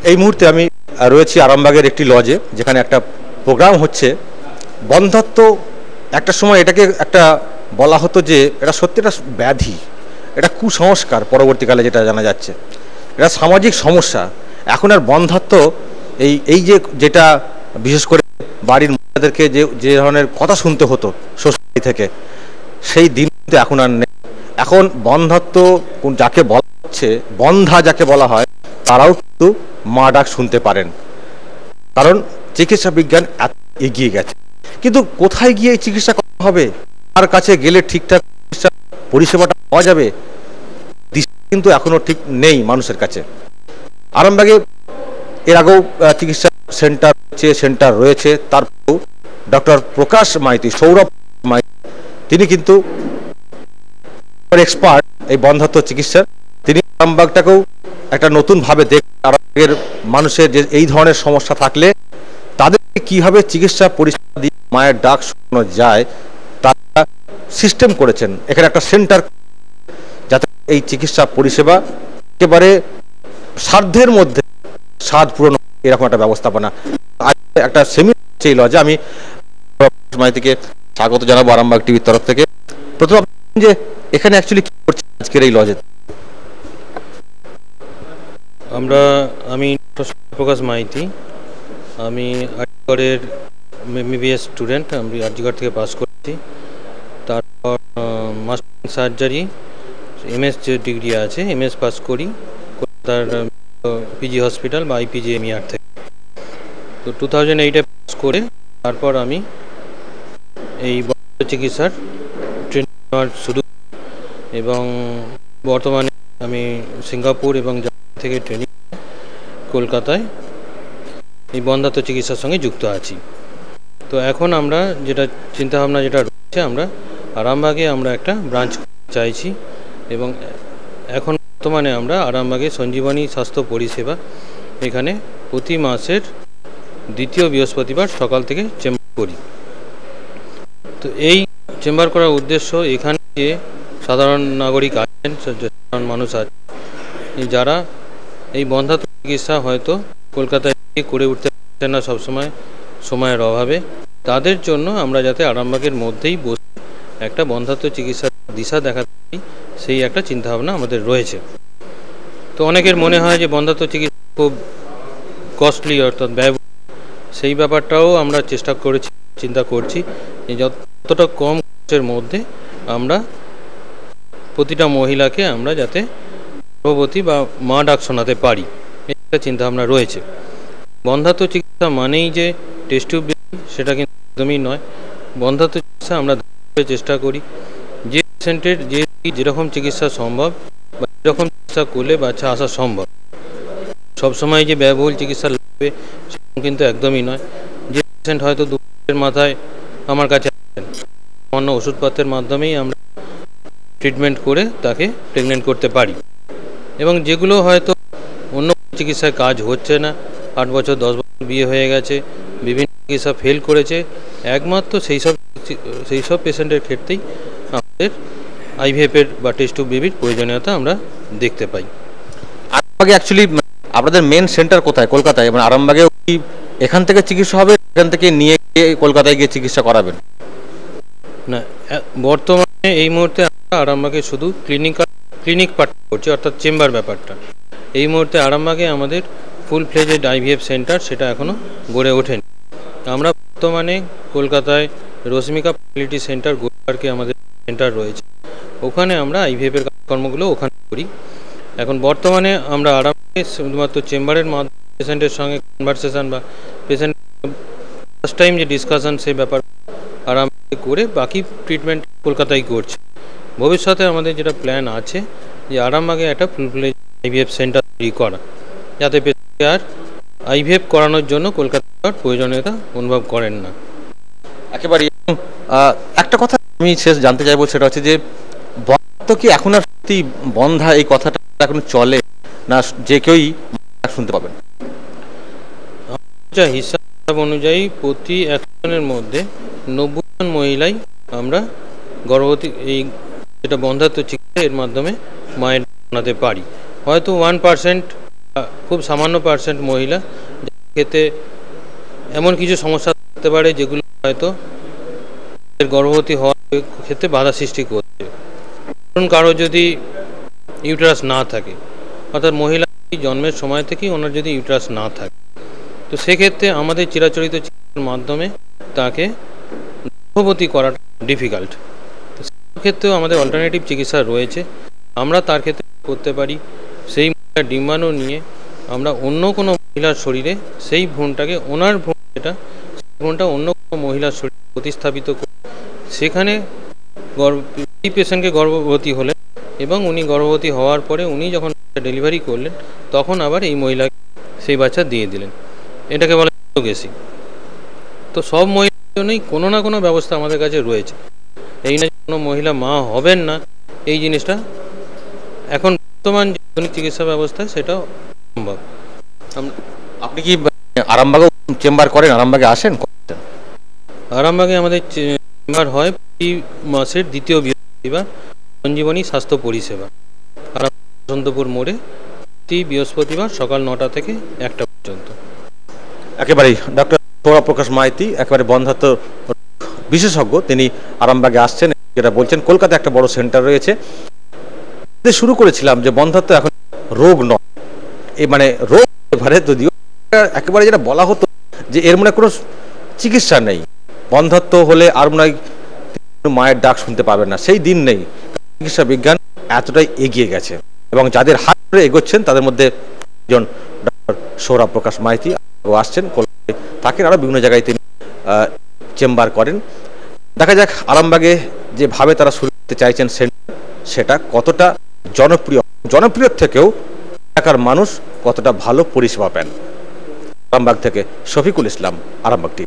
এই মুহূর্তে আমি রয়েছি আরামবাগের একটি লজে, যেখানে একটা প্রোগ্রাম হচ্ছে। বন্ধ্যাত্ব একটা সময় এটাকে একটা বলা হতো যে এটা সত্যি একটা ব্যাধি, এটা কুসংস্কার। পরবর্তীকালে যেটা জানা যাচ্ছে এটা সামাজিক সমস্যা। এখন আর বন্ধ্যাত্ব এই যেটা বিশেষ করে বাড়ির মহিলাদেরকে যে ধরনের কথা শুনতে হতো শ্বশুরবাড়ি থেকে, সেই দিন কিন্তু এখন আর নেই। এখন বন্ধ্যাত্ব যাকে বলা হচ্ছে, বন্ধা যাকে বলা হয়, তারাও কিন্তু মা ডাক শুনতে পারেন, কারণ চিকিৎসা বিজ্ঞান এত এগিয়ে গেছে। কিন্তু কোথায় গিয়ে চিকিৎসা করা হবে, তার কাছে গেলে ঠিকঠাক চিকিৎসা পরিষেবাটা পাওয়া যাবে, কিন্তু এখনো ঠিক নেই মানুষের কাছে। আরামবাগে এর আগেও চিকিৎসা সেন্টার রয়েছে। তারপরেও ডক্টর প্রকাশ মাইতি, সৌরভ মাইতি, তিনি কিন্তু এক্সপার্ট এই বন্ধ্যাত্ব চিকিৎসার। তিনি আরামবাগটাকেও একটা নতুন ভাবে দেখেন। আরামবাগের মানুষের যে এই ধরনের সমস্যা থাকলে তাদেরকে কিভাবে চিকিৎসা পরিষেবা দিয়ে মায়ের ডাক শোনানো যায়, তারা সিস্টেম করেছেন এখানে একটা সেন্টার, যাতে এই চিকিৎসা পরিষেবা একেবারে সাধ্যের মধ্যে স্বাদ পূরণ, এরকম একটা ব্যবস্থাপনা। একটা সেমিনার হচ্ছে এই লজে। আমি মাইতিকে স্বাগত জানাবো আরামবাগ টিভির তরফ থেকে। প্রথম যে এখানে অ্যাকচুয়ালি কি করছে আজকের এই লজে? আমি প্রকাশ মাইতি, আমি আরজিগড়ের এমবিবিএস স্টুডেন্ট। আমি আরজিগড় থেকে পাস করেছি। তারপর মাস্টার সার্জারি এমএস যে ডিগ্রি আছে, এমএস পাস করি কলকাতার পিজি হসপিটাল বা IPGMER থেকে। তো 2008-এ পাস করে তারপর আমি এই চিকিৎসার ট্রেনিং নেওয়ার শুরু, এবং বর্তমানে আমি সিঙ্গাপুর এবং জাপান থেকে ট্রেনিং কলকাতায় এই বন্ধ্যাত্ব চিকিৎসার সঙ্গে যুক্ত আছি। তো এখন আমরা যেটা চিন্তাভাবনা যেটা রয়েছে, আমরা আরামবাগে আমরা একটা ব্রাঞ্চ চাইছি, এবং এখন বর্তমানে আমরা আরামবাগে সঞ্জীবনী স্বাস্থ্য পরিষেবা এখানে প্রতি মাসের দ্বিতীয় বৃহস্পতিবার সকাল থেকে চেম্বার করি। তো এই চেম্বার করার উদ্দেশ্য, এখানে যে সাধারণ নাগরিক আছেন, সাধারণ মানুষ আছেন, যারা এই বন্ধ্যাত্ব চিকিৎসা হয়তো কলকাতায় করে উঠতে পারছেন না সবসময় সময়ের অভাবে, তাদের জন্য আমরা যাতে আরামবাগের মধ্যেই বসে একটা বন্ধ্যাত্ব চিকিৎসার দিশা দেখাতে পারি, সেই একটা চিন্তাভাবনা আমাদের রয়েছে। তো অনেকের মনে হয় যে বন্ধ্যাত্ব চিকিৎসা খুব কস্টলি, অর্থাৎ ব্যয়বহুল। সেই ব্যাপারটাও আমরা চিন্তা করছি যে যতটা কম খরচের মধ্যে আমরা প্রতিটা মহিলাকে আমরা যাতে গর্ভবতী বা মা ডাক শোনাতে পারি, একটা চিন্তাভাবনা রয়েছে। বন্ধ্যাত্ব চিকিৎসা মানেই যে টেস্ট টিউব সেটা কিন্তু একদমই নয়। বন্ধ্যাত্ব চিকিৎসা আমরা চেষ্টা করি যে পেশেন্টের যেরকম চিকিৎসা সম্ভব বা যেরকম চিকিৎসা করলে বাচ্চা আসা সম্ভব। সবসময় যে ব্যয়বহুল চিকিৎসা লাগবে সেরকম কিন্তু একদমই নয়। যে পেশেন্ট হয়তো 2 মাসের মাথায় আমার কাছে আসেন, অন্য ওষুধপত্রের মাধ্যমেই আমরা ট্রিটমেন্ট করে তাকে প্রেগনেন্ট করতে পারি। এবং যেগুলো হয়তো অন্য চিকিৎসায় কাজ হচ্ছে না, 8 বছর 10 বছর বিয়ে হয়ে গেছে, বিভিন্ন চিকিৎসা ফেল করেছে, একমাত্র সেই সব পেশেন্টের ক্ষেত্রেই আমাদের IVF-এর বা টেস্ট টিউব বেবির প্রয়োজনীয়তা আমরা দেখতে পাই। আরামবাগে অ্যাকচুয়ালি আপনাদের মেন সেন্টার কোথায়? কলকাতায়? মানে আরামবাগে কি এখান থেকে চিকিৎসা হবে, এখান থেকে নিয়ে গিয়ে কলকাতায় গিয়ে চিকিৎসা করাবেন? না, বর্তমানে এই মুহূর্তে আমরা আরামবাগে শুধু ক্লিনিক পার্ট করছি, অর্থাৎ চেম্বার ব্যাপারটা। এই মুহূর্তে আরামবাগে আমাদের ফুল ফ্লেজেড IVF সেন্টার সেটা এখনও গড়ে ওঠেনি। আমরা বর্তমানে কলকাতায় রশ্মিকা ফার্টিলিটি সেন্টার, গোলপার্কে আমাদের সেন্টার রয়েছে, ওখানে আমরা IVF-এর কাজকর্মগুলো ওখানে করি। এখন বর্তমানে আমরা আরামবাগে শুধুমাত্র চেম্বারের মাধ্যমে পেশেন্টের সঙ্গে কনভারসেশন বা পেশেন্ট ফার্স্ট টাইম যে ডিসকাশন, সেই ব্যাপার আরামবাগে করে বাকি ট্রিটমেন্ট কলকাতায় করছে। ভবিষ্যতে আমাদের যেটা প্ল্যান আছে যে আরামবাগে একটা ফুল ফ্লেজ IVF সেন্টার তৈরি করা, যাতে পেশেন্ট আর IVF করানোর জন্য কলকাতার প্রয়োজনীয়তা অনুভব করেন না। একেবারে। একটা কথা আমি শেষ জানতে চাইবো, সেটা হচ্ছে যে বন্ধ্যাত্ব কি এখন আর সত্যি বন্ধা এই কথাটা এখন চলে, না যে কেউই শুনতে পাবেন? হিসাব অনুযায়ী প্রতি 100 জনের মধ্যে 90 জন মহিলাই আমরা গর্ভবতী এই যেটা বন্ধ্যাত্ব চিকিৎসা এর মাধ্যমে মায়ের শোনাতে পারি। হয়তো 1% খুব সামান্য পার্সেন্ট মহিলা, যার ক্ষেত্রে এমন কিছু সমস্যা থাকতে পারে যেগুলো হয়তো গর্ভবতী হওয়ার ক্ষেত্রে বাধা সৃষ্টি করছে। ধরুন কারো যদি ইউটেরাস না থাকে, অর্থাৎ মহিলা জন্মের সময় থেকেই ওনার যদি ইউটেরাস না থাকে, তো সেক্ষেত্রে আমাদের চিরাচরিত চিকিৎসার মাধ্যমে তাকে গর্ভবতী করাটা ডিফিকাল্ট। তো সেক্ষেত্রেও আমাদের অল্টারনেটিভ চিকিৎসা রয়েছে। আমরা তার ক্ষেত্রে করতে পারি, সেই মহিলার ডিম্বাণু নিয়ে আমরা অন্য কোনো মহিলার শরীরে সেই ভ্রূণটাকে, ওনার ভ্রূণ যেটা, সেই ভ্রূণটা অন্য কোনো মহিলার শরীরে প্রতিস্থাপিত করে সেখানে এই পেশেন্টকে গর্ভবতী হলেন এবং উনি গর্ভবতী হওয়ার পরে উনি যখন ডেলিভারি করলেন তখন আবার এই মহিলাকে সেই বাচ্চা দিয়ে দিলেন। এটাকে বলে সারোগেসি। তো সব মহিলার জন্যই কোনো না কোনো ব্যবস্থা আমাদের কাছে রয়েছে। এই না কোনো মহিলা মা হবেন না, এই জিনিসটা এখন বর্তমান যে আধুনিক চিকিৎসা ব্যবস্থা সেটা সম্ভব। আপনি কি আরামবাগে চেম্বার করেন? আরামবাগে আসেন? আরামবাগে আমাদের চেম্বার হয় প্রতি মাসের দ্বিতীয় বৃহস্পতিবার, সঞ্জীবনী স্বাস্থ্য পরিষেবা, বসন্তপুর মোড়ে, প্রতি বৃহস্পতিবার সকাল 9টা থেকে 1টা পর্যন্ত। একেবারেই ডক্টর সৌরভ প্রকাশ মাইতি একেবারে বন্ধ্যাত্ব বিশেষজ্ঞ, তিনি আরামবাগে আসছেন। যেটা বলছেন, কলকাতায় একটা বড় সেন্টার রয়েছে। শুরু করেছিলাম যে বন্ধ্যাত্ব এখন রোগ নয়, এই মানে রোগ এবারে যদিও একেবারে যেটা বলা হতো যে এর মনে কোনো চিকিৎসা নেই, বন্ধ্যাত্ব হলে আর মনে হয় মায়ের ডাক শুনতে পাবেন না, সেই দিন নেই। চিকিৎসা বিজ্ঞান এতটাই এগিয়ে গেছে এবং যাদের হাত ধরে এগোচ্ছেন তাদের মধ্যে একজন ডক্টর সৌরভ প্রকাশ মাইতি আসছেন। কলকাতায় থাকেন, আরও বিভিন্ন জায়গায় তিনি চেম্বার করেন। দেখা যাক আরামবাগে যেভাবে তারা শুরু করতে চাইছেন সেন্টার, সেটা কতটা জনপ্রিয় থেকেও এলাকার মানুষ কতটা ভালো পরিষেবা পান। আরামবাগ থেকে শফিকুল ইসলাম, আরামবাগ টিভি।